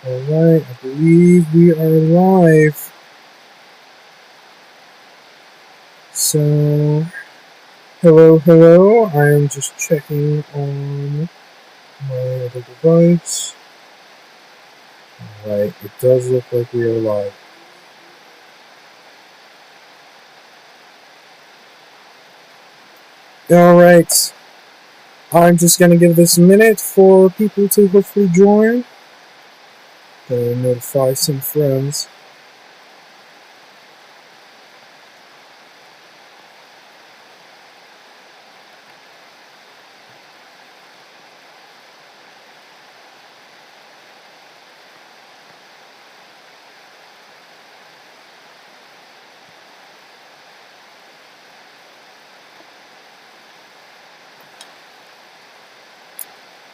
Alright, I believe we are live. So, hello, I'm just checking on my other device. Alright, it does look like we are live. Alright, I'm just gonna give this a minute for people to hopefully join. Gonna notify some friends.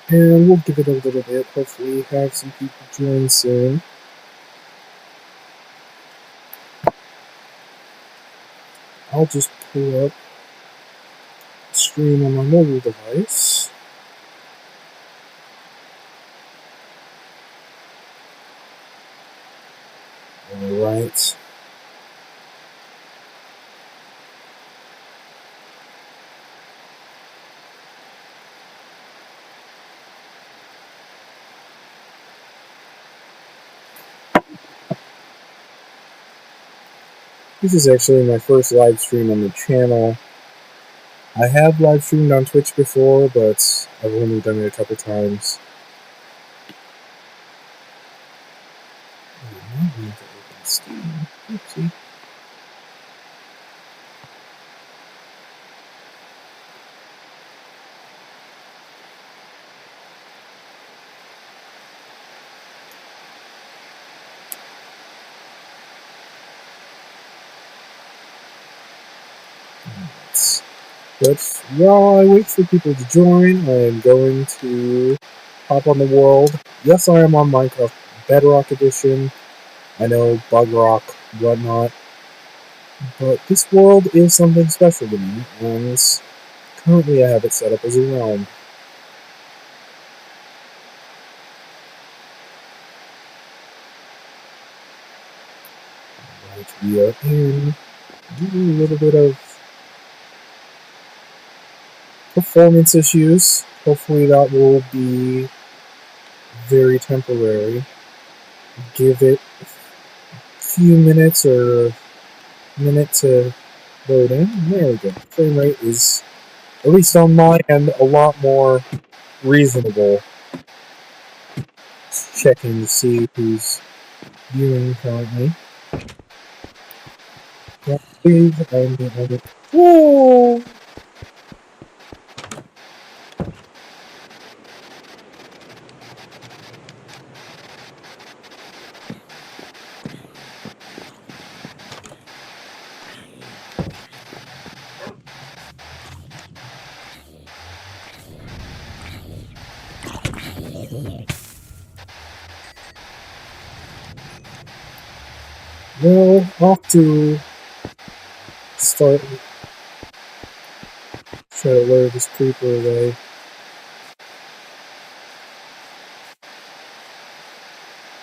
And we'll give it a little bit. Hopefully have some people join soon. I'll just pull up stream on my mobile device. Alright. This is actually my first live stream on the channel. I have live streamed on Twitch before, but I've only done it a couple times. I need to open Steam. Oopsie. But while I wait for people to join, I am going to hop on the world. Yes, I am on Minecraft Bedrock Edition. I know Bug Rock, whatnot. But this world is something special to me, and currently I have it set up as a realm. Right, we are in. A little bit of performance issues. Hopefully that will be very temporary. Give it a few minutes or a minute to load in. There we go. Frame rate is, at least on my end, a lot more reasonable. Just checking to see who's viewing currently. Yeah, please. Whoa! Well, off to start. Try to lure this creeper away.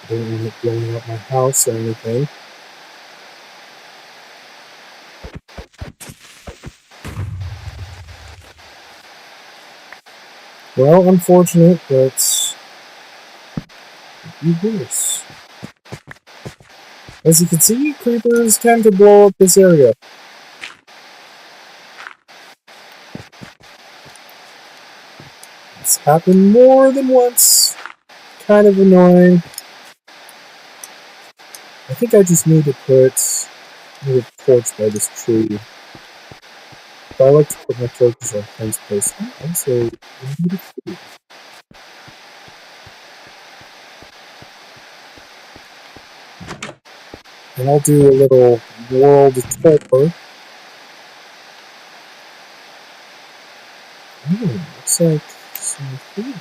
I don't want it blowing up my house or anything. Well, unfortunate, but worse. As you can see, creepers tend to blow up this area. It's happened more than once. Kind of annoying. I think I just need to put a torch by this tree. But I like to put my torches on fence place. Also, and I'll do a little world tour. Looks like some food.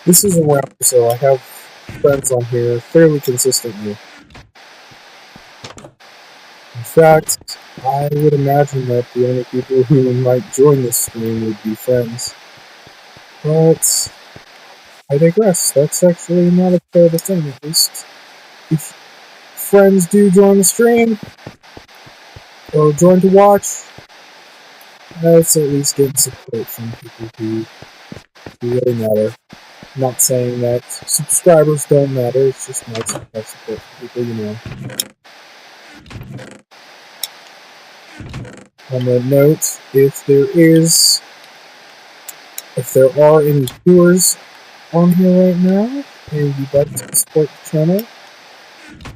This is around, so I have friends on here fairly consistently. In fact, I would imagine that the only people who might join this stream would be friends. But I digress. That's actually not a terrible thing, at least. If friends do join the stream, or join to watch, that's at least getting support from people who really matter. Not saying that subscribers don't matter, it's just nice to have support from people you know. On that note, if there are any viewers on here right now and you'd like to support the channel,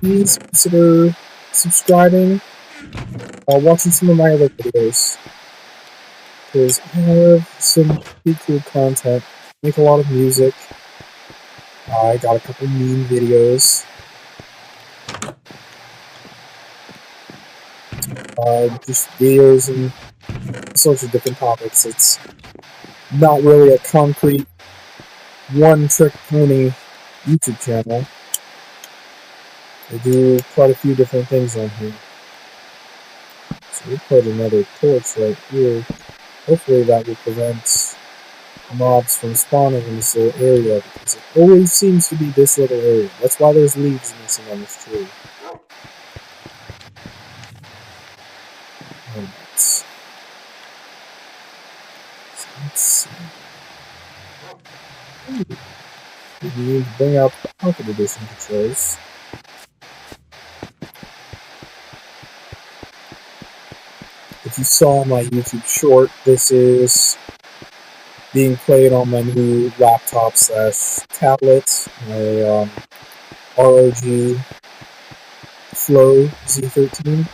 please consider subscribing or watching some of my other videos, because I have some pretty cool content. Make a lot of music. I got a couple meme videos. Just videos and sorts of different topics. It's not really a concrete one-trick pony YouTube channel. I do quite a few different things on here. So we put another torch right here. Hopefully that will prevent mobs from spawning in this little area, because it always seems to be this little area. That's why there's leaves missing on this tree. Alright. So let's see. We need to bring out the Pocket Edition controls. If you saw my YouTube short, this is being played on my new laptop / tablet, my ROG Flow Z13.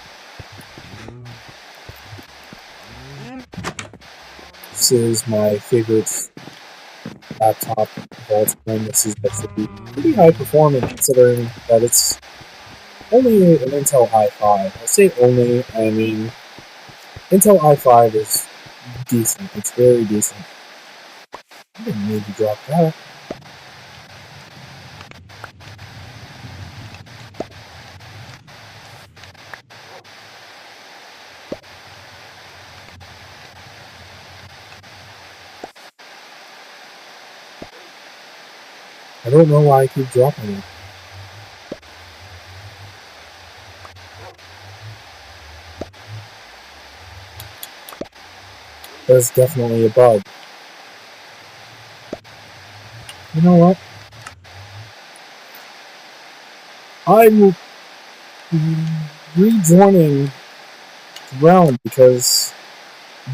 This is my favorite laptop of all time. This is actually pretty high performance considering that it's only an Intel i5. I say only, I mean Intel i5 is decent. It's very decent. I didn't need to drop that. I don't know why I keep dropping it. That's definitely a bug. You know what? I'm rejoining Realm because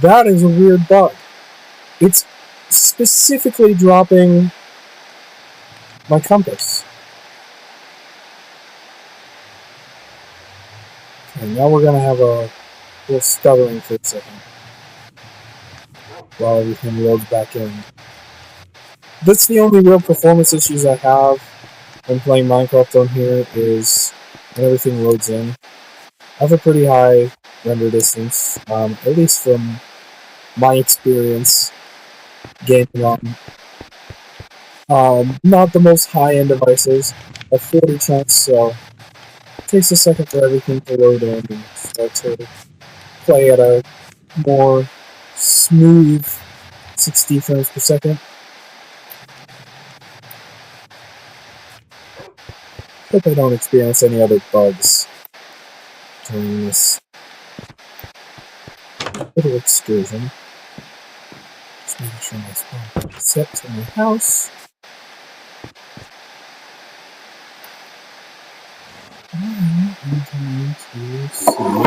that is a weird bug. It's specifically dropping my compass. Okay, now we're gonna have a little stuttering for a second while everything loads back in. That's the only real performance issues I have when playing Minecraft on here, is when everything loads in. I have a pretty high render distance, at least from my experience gaming on not the most high-end devices, at 40 chunks, so it takes a second for everything to load in and start to play at a more smooth 60 frames per second. Hope I don't experience any other bugs during this little excursion. Just making sure my spawn is set to my house. I'm going to see.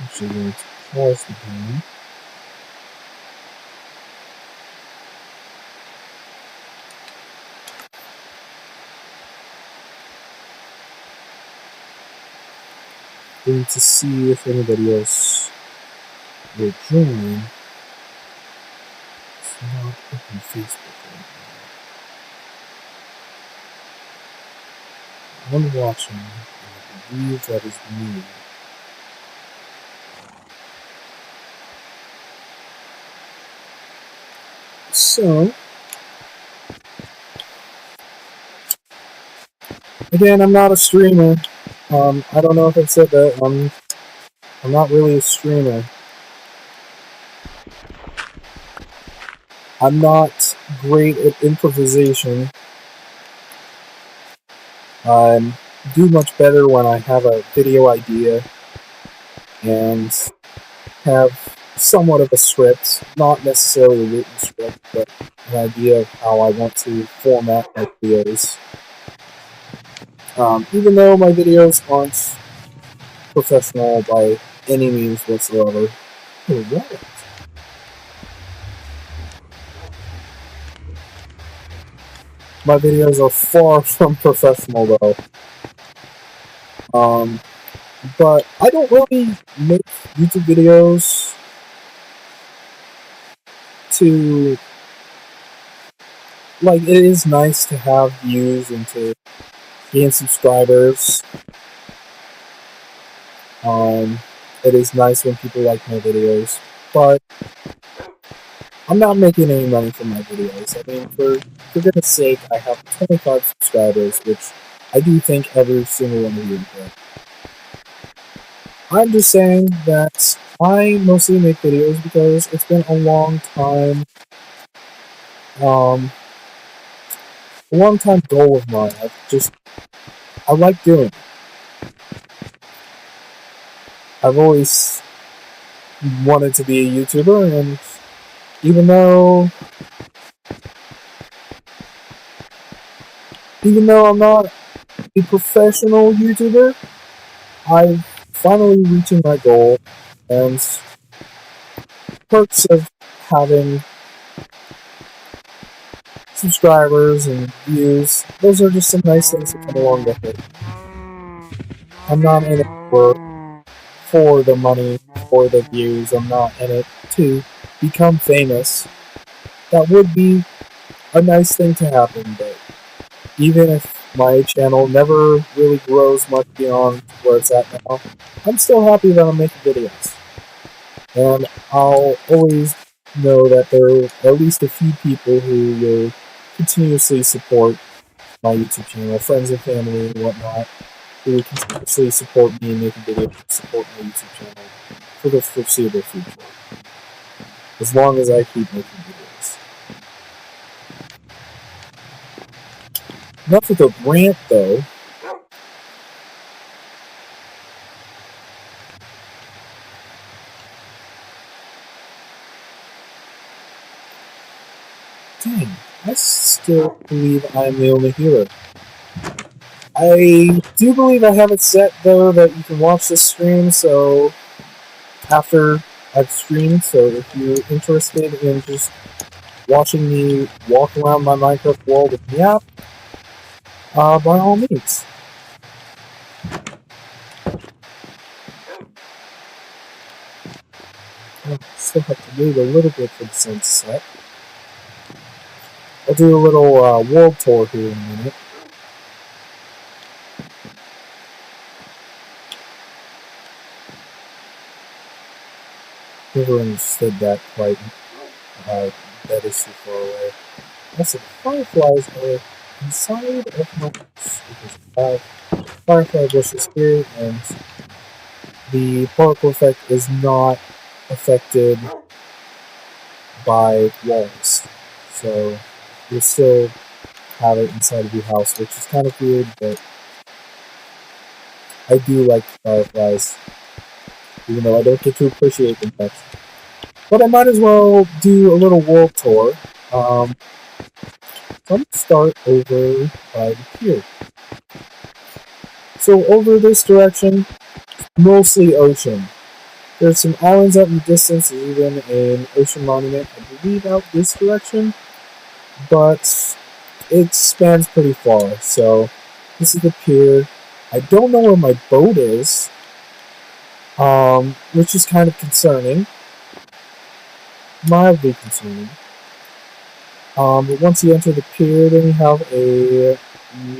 Actually, going to pause the game. Going to see if anybody else will join. It's not open Facebook right now. One watching, I believe that is me. So, again, I'm not a streamer. I don't know if I said that. I'm not really a streamer. I'm not great at improvisation. I do much better when I have a video idea and have somewhat of a script, not necessarily a written script, but an idea of how I want to format my videos. Even though my videos aren't professional by any means whatsoever. Alright. My videos are far from professional though. But I don't really make YouTube videos to, like, it is nice to have views and to gain subscribers. It is nice when people like my videos, but I'm not making any money from my videos. I mean, for goodness sake, I have 25 subscribers, which I do think every single one of you did. I'm just saying that I mostly make videos because it's been a long time, a long time goal of mine. I like doing it. I've always wanted to be a YouTuber, and even though I'm not a professional YouTuber, I'm finally reaching my goal, and perks of having subscribers and views, those are just some nice things that come along with it. I'm not in it for the money, for the views. I'm not in it to become famous. That would be a nice thing to happen, but even if my channel never really grows much beyond where it's at now, I'm still happy that I'm making videos. And I'll always know that there are at least a few people who will continuously support my YouTube channel, friends and family and whatnot, who will continuously support me making videos, support my YouTube channel for the foreseeable future. As long as I keep making videos. Enough with the rant, though. Dang, I still believe I'm the only hero. I do believe I have it set, though, that you can watch this stream, so after I've streamed, so if you're interested in just watching me walk around my Minecraft world with Meowth, by all means. I still have to wait a little bit for the sun to set. I'll do a little world tour here in a minute. Never understood that quite. That is too far away. Also, the fireflies are inside of my house because I have firefly bushes here, and the particle effect is not affected by walls. So you still have it inside of your house, which is kind of weird, but I do like the fireflies, even though I don't get to appreciate them much. But I might as well do a little world tour. So I'm going to start over by the pier. So over this direction, mostly ocean. There's some islands out in the distance, and even an ocean monument, I believe, out this direction. But it spans pretty far, so this is the pier. I don't know where my boat is, which is kind of concerning. Mildly concerning. But once you enter the pier, then you have a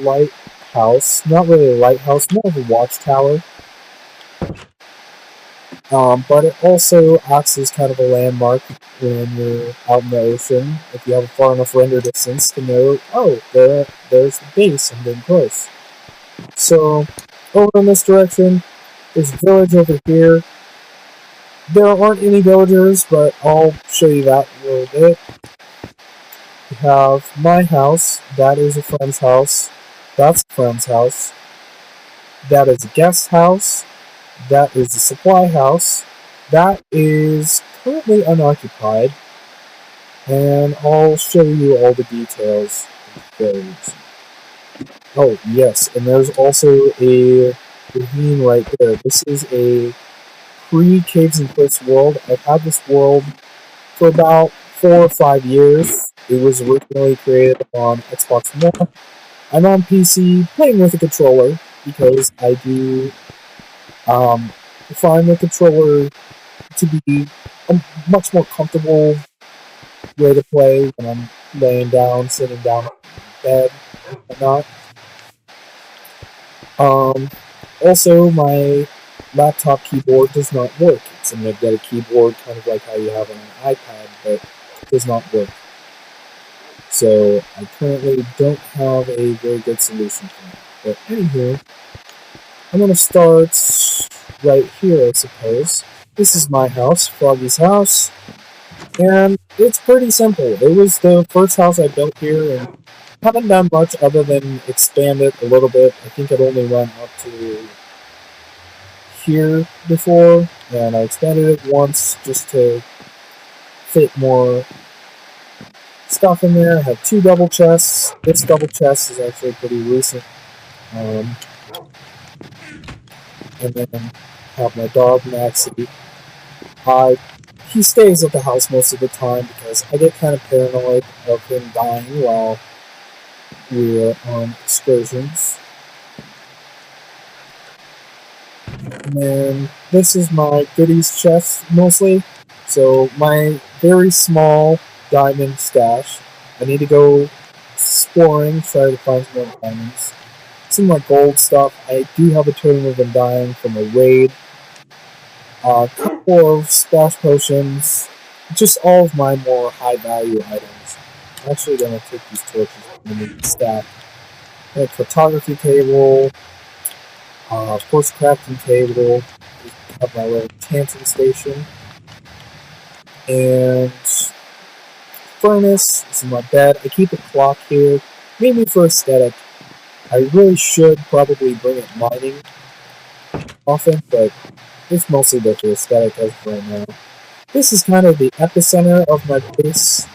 lighthouse. Not really a lighthouse, more of a watchtower. But it also acts as kind of a landmark when you're out in the ocean. If you have a far enough render distance to know, oh, there's the base, I'm getting close. So, over in this direction, there's a village over here. There aren't any villagers, but I'll show you that in a little bit. We have my house. That is a friend's house. That's a friend's house. That is a guest house. That is a supply house. That is currently unoccupied. And I'll show you all the details of those. Oh, yes, and there's also a ravine right there. This is a pre-Caves and Cliffs world. I've had this world for about 4 or 5 years. It was originally created on Xbox One. I'm on PC playing with a controller because I do find the controller to be a much more comfortable way to play when I'm laying down, sitting down on bed, and whatnot. Also, my laptop keyboard does not work. It's an magnetic keyboard, kind of like how you have on an iPad, but it does not work. So I currently don't have a very good solution for that. But anywho, I'm going to start right here, I suppose. This is my house, Froggy's house, and it's pretty simple. It was the first house I built here, and haven't done much other than expand it a little bit. I think it only went up to here before, and I expanded it once just to fit more stuff in there. I have 2 double chests. This double chest is actually pretty recent. And then have my dog Maxie. He stays at the house most of the time because I get kind of paranoid of him dying while we're on excursions. And then this is my goodies chest mostly. So my very small diamond stash. I need to go exploring, try to find some more diamonds. Some of my gold stuff. I do have a Totem of Undying from a raid. A couple of splash potions. Just all of my more high value items. I'm actually going to take these torches and stack. A photography table. Of course, crafting table. I have my little enchanting station. And furnace. This is my bed. I keep a clock here, mainly for aesthetic. I really should probably bring it mining often, but it's mostly there for aesthetic as of right now. This is kind of the epicenter of my base.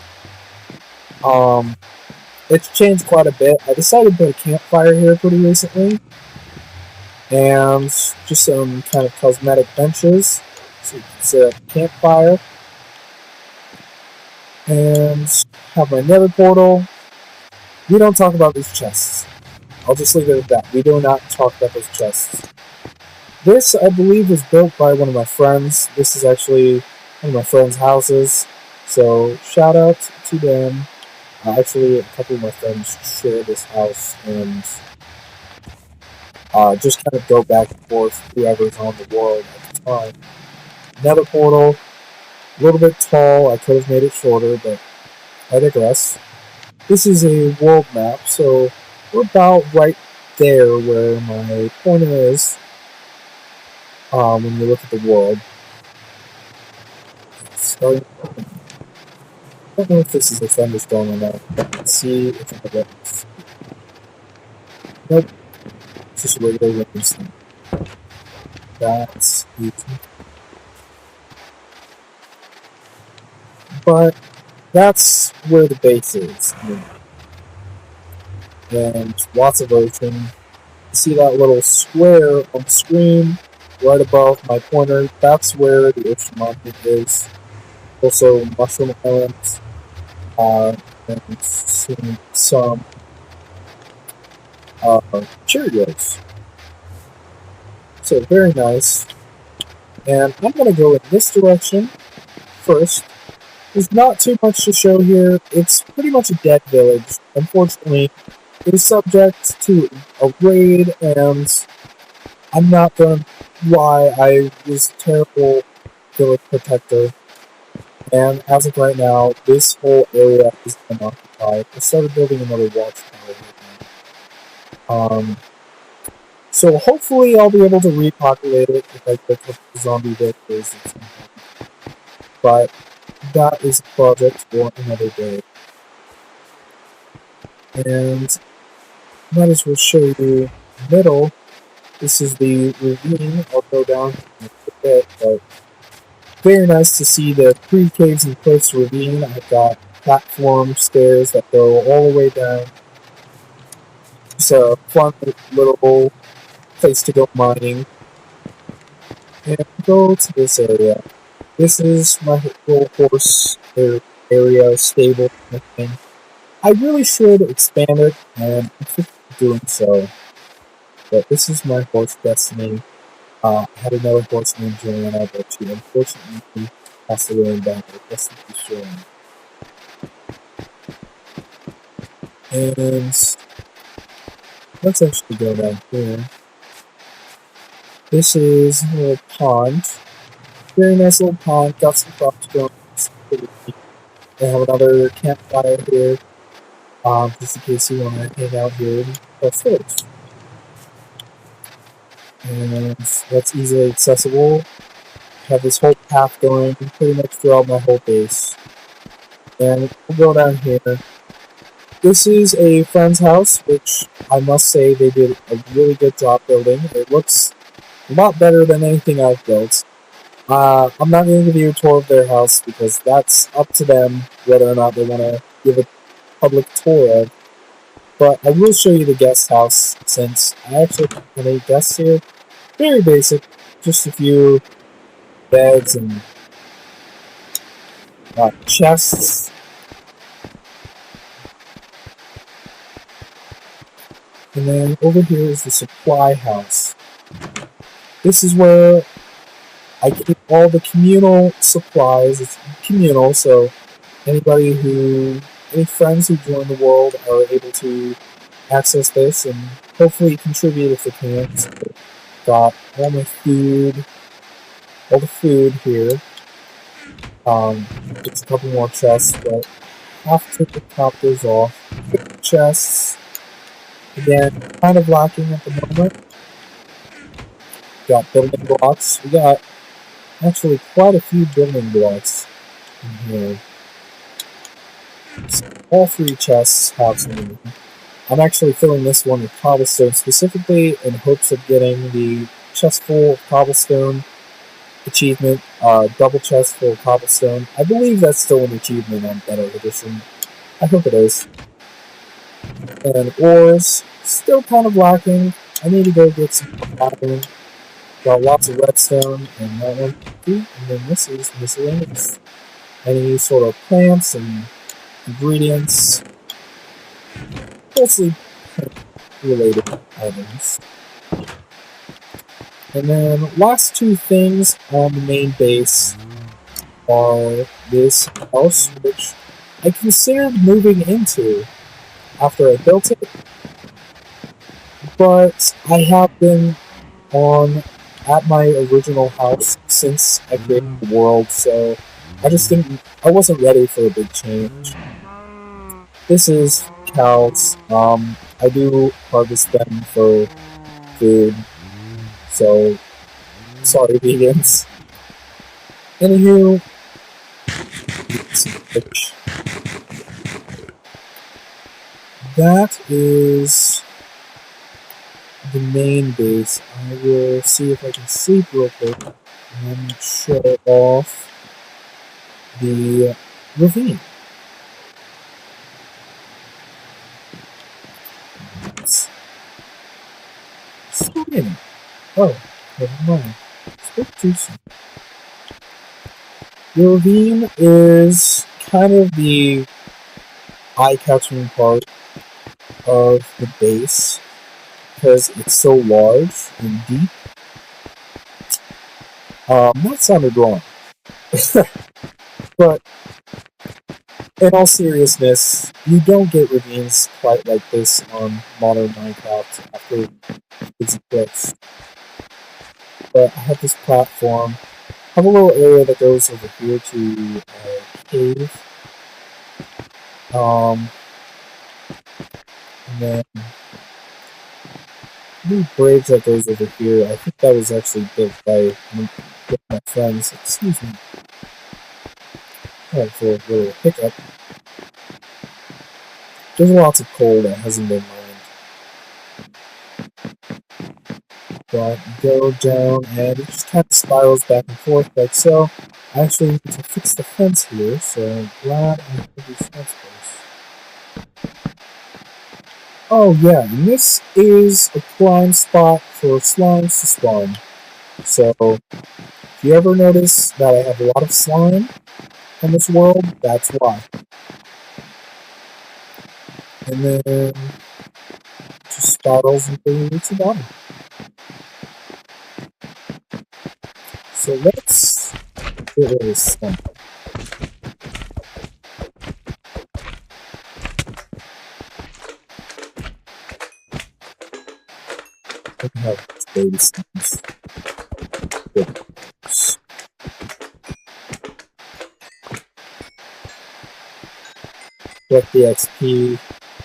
It's changed quite a bit. I decided to put a campfire here pretty recently, and just some kind of cosmetic benches, so you can set up a campfire. And have my nether portal. We don't talk about these chests. I'll just leave it at that. We do not talk about those chests. This, I believe, was built by one of my friends. This is actually one of my friends' houses. So, shout out to them. Actually, a couple of my friends share this house and just kind of go back and forth, whoever's on the world at the time. Nether portal. A little bit tall. I could have made it shorter, but I digress. This is a world map, so we're about right there where my pointer is when you look at the world. So, I don't know if this is a thunderstorm or not. Let's see if I get this. Nope. It's just a regular rainstorm. That's easy. But that's where the base is. And lots of ocean. You see that little square on the screen right above my pointer? That's where the ocean mountain is. Also, mushroom islands. And some Cheerios. So, very nice. And I'm going to go in this direction first. There's not too much to show here. It's pretty much a dead village. Unfortunately, it is subject to a raid, and I'm not going to lie, I was terrible village protector. And as of right now, this whole area is unoccupied. I started building another watchtower here. So hopefully I'll be able to repopulate it if I get the zombie victors at some point. But that is a project for another day. And might as well show you the middle. This is the ravine. I'll go down a bit, but very nice to see the pre-caves and cliffs ravine. I've got platform stairs that go all the way down. It's a fun little place to go mining. And go to this area. This is my little horse area, stable kind of thing. I really should expand it, and I'm thinking of doing so. But this is my horse, Destiny. I had another horse named Joanna, but she unfortunately passed away in battle. Rest in peace, Joanna. And let's actually go down here. This is a little pond. Very nice little pond. Got some crops growing. I have another campfire here, just in case you want to hang out here and press fish. And that's easily accessible. Have this whole path going pretty much throughout my whole base. And we'll go down here. This is a friend's house, which I must say they did a really good job building. It looks a lot better than anything I've built. I'm not going to give you a tour of their house because that's up to them whether or not they want to give a public tour of. But I will show you the guest house since I actually have any guests here. Very basic, just a few beds and chests. And then over here is the supply house. This is where I keep all the communal supplies. It's communal, so any friends who join the world are able to access this and hopefully contribute if they can. So got all my food, all the food here. Just a couple more chests, but after the top those off, chests. Again, kind of lacking at the moment. Got building blocks. We got actually quite a few building blocks in here. So all three chests have some. I'm actually filling this one with cobblestone specifically in hopes of getting the chest full of cobblestone achievement, double chest full of cobblestone. I believe that's still an achievement on Better Edition. I hope it is. And ores, still kind of lacking. I need to go get some iron. Got lots of redstone and that one too. And then this is miscellaneous. Any sort of plants and ingredients. Mostly related items. And then last two things on the main base are this house, which I considered moving into after I built it, but I have been at my original house since I created the world, so I wasn't ready for a big change. This is cows. I do harvest them for food, so sorry vegans. Anywho, that is the main base. I will see if I can sleep real quick and show off the ravine. Swimming. Oh, never mind. Spoke too soon. The ravine is kind of the eye-catching part of the base because it's so large and deep. That sounded wrong. But in all seriousness, you don't get ravines quite like this on modern Minecraft after it's fixed. But I have this platform. have a little area that goes over here to a cave. And then the bridge that goes over here, I think that was actually built by one of my friends. Excuse me. For a little hiccup. There's lots of coal that hasn't been mined. But go down and it just kind of spirals back and forth like so. I actually need to fix the fence here, so I'm glad I have these fence posts. Oh yeah, and this is a prime spot for slimes to spawn. So, if you ever notice that I have a lot of slime in this world, that's why. And then just spirals until you reach the bottom. So let's get rid of this slime. Look at how these baby slimes. Good. Get the XP.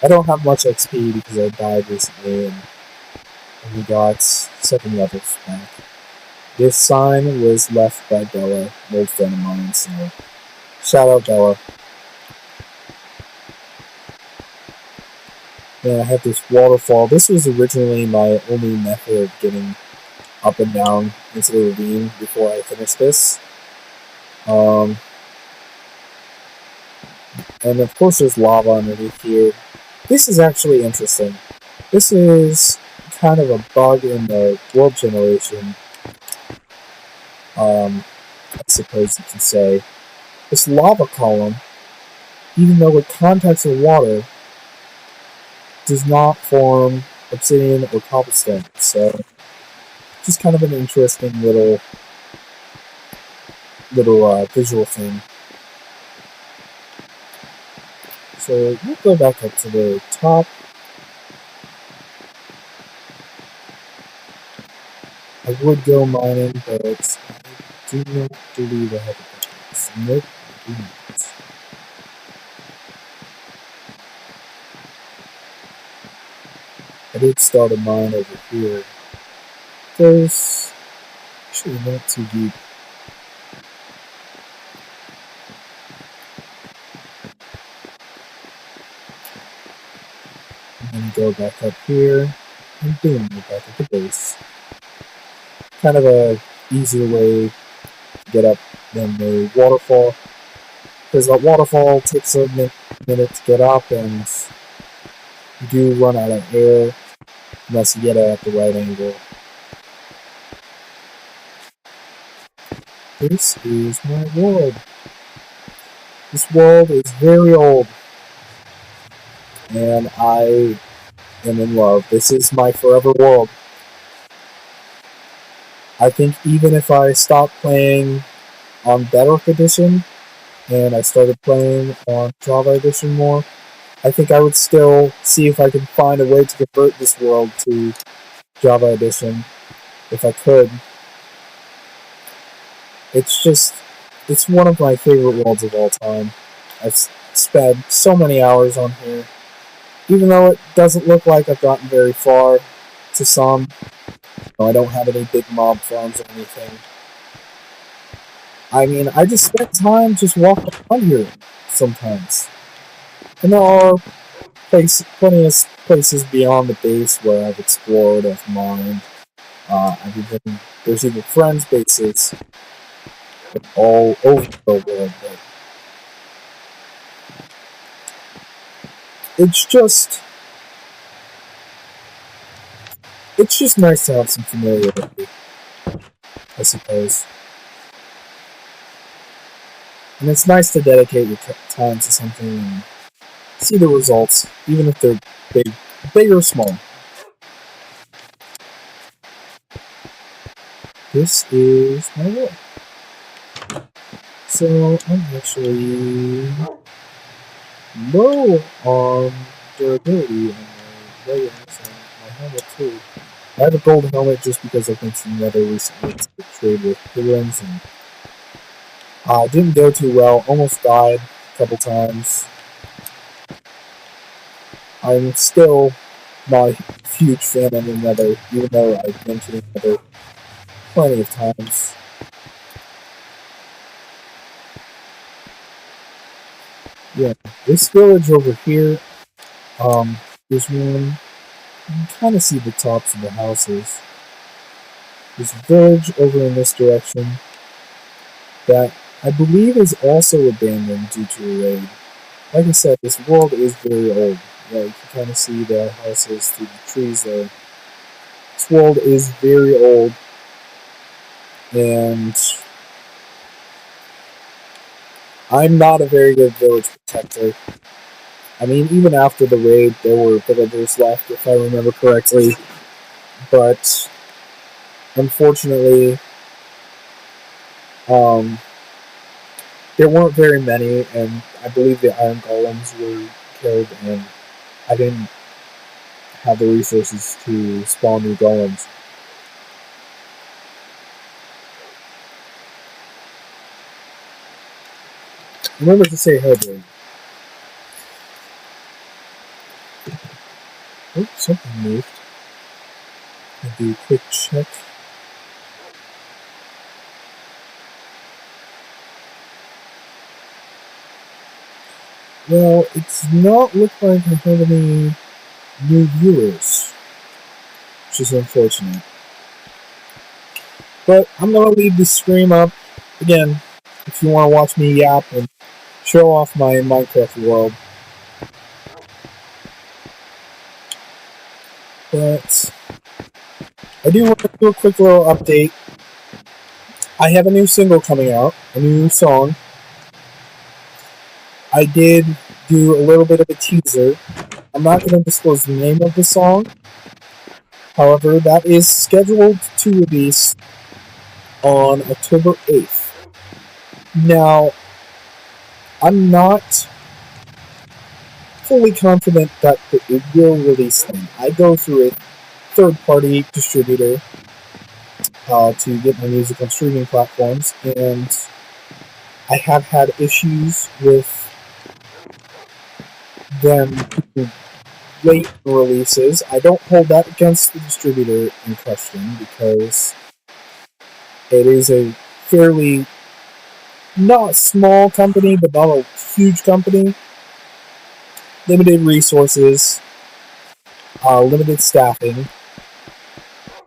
I don't have much XP because I died recently and we got 7 levels back. This sign was left by Bella, an old friend of mine, so shout out Bella. And I have this waterfall. This was originally my only method of getting up and down into the ravine before I finished this. And of course there's lava underneath here. This is actually interesting. This is kind of a bug in the world generation, I suppose you can say. This lava column, even though it contacts the water, does not form obsidian or cobblestone. So, just kind of an interesting little visual thing. So we'll go back up to the top. I would go mining, but I do not believe I have a bucket. Nope, I do not. I did start a mine over here. There's actually not too deep. And then go back up here, and boom, we're back at the base. Kind of a easier way to get up than the waterfall, because that waterfall takes a minute to get up, and you do run out of air unless you get it at the right angle. This is my world. This world is very old, and I am in love. This is my forever world. I think even if I stopped playing on Bedrock Edition and I started playing on Java Edition more, I think I would still see if I could find a way to convert this world to Java Edition if I could. It's one of my favorite worlds of all time. I've spent so many hours on here. Even though it doesn't look like I've gotten very far to some, I don't have any big mob farms or anything. I mean, I just spent time just walking around here sometimes. And there are plenty of places beyond the base where I've explored, I've mined. There's even friends' bases all over the world. But it's just nice to have some familiarity, I suppose. And it's nice to dedicate your time to something and see the results, even if they're big or small. This is my world. So I'm actually low on durability on my leggings and my helmet too. I have a gold helmet just because I've been to Nether recently to trade with piglins, and Didn't go too well, almost died a couple times. I'm still not a huge fan of the Nether, even though I've mentioned the Nether plenty of times. Yeah, this village over here, there's one, you can kind of see the tops of the houses. There's a village over in this direction that I believe is also abandoned due to a raid. Like I said, this world is very old. Yeah, you can kind of see the houses through the trees there. This world is very old, and I'm not a very good village protector. I mean, even after the raid, there were villagers left, if I remember correctly. But unfortunately, there weren't very many, and I believe the iron golems were killed, and I didn't have the resources to spawn new golems. Remember to say Hellblade. Oh, something moved. I'll do a quick check. Well, it's not looking like I have any new viewers, which is unfortunate. But I'm going to leave the stream up. Again, if you want to watch me yap and show off my Minecraft world. But I do want to do a quick little update. I have a new single coming out, a new song. I did do a little bit of a teaser. I'm not going to disclose the name of the song. However, that is scheduled to release on October 8th. Now, I'm not fully confident that it will release then. I go through a third-party distributor to get my music on streaming platforms, and I have had issues with them late releases. I don't hold that against the distributor in question because it is a fairly not small company, but not a huge company. Limited resources, limited staffing.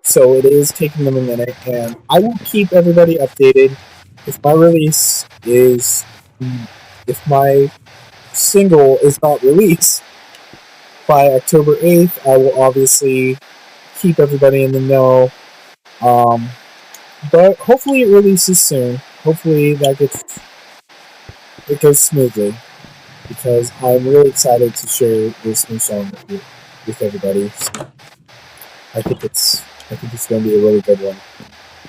So it is taking them a minute, and I will keep everybody updated. If my single is not released by October 8th, I will obviously keep everybody in the know. But hopefully it releases soon. Hopefully it goes smoothly, because I'm really excited to share this new song with everybody. So I think it's going to be a really good one.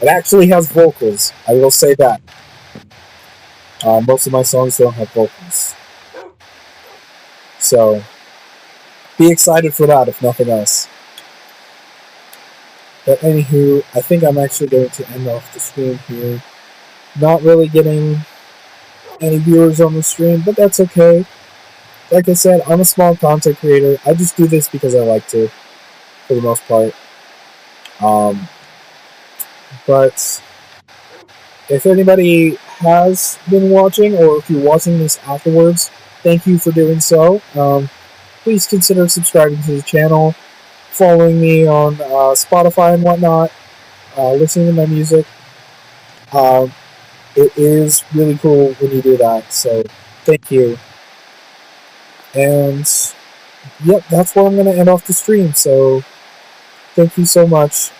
It actually has vocals. I will say that. Most of my songs don't have vocals. So, be excited for that, if nothing else. But anywho, I think I'm actually going to end off the stream here. Not really getting any viewers on the stream, but that's okay. Like I said, I'm a small content creator. I just do this because I like to, for the most part. But if anybody has been watching, or if you're watching this afterwards, thank you for doing so. Please consider subscribing to the channel, following me on Spotify and whatnot, listening to my music. It is really cool when you do that, so thank you. And, yep, that's where I'm going to end off the stream, so thank you so much.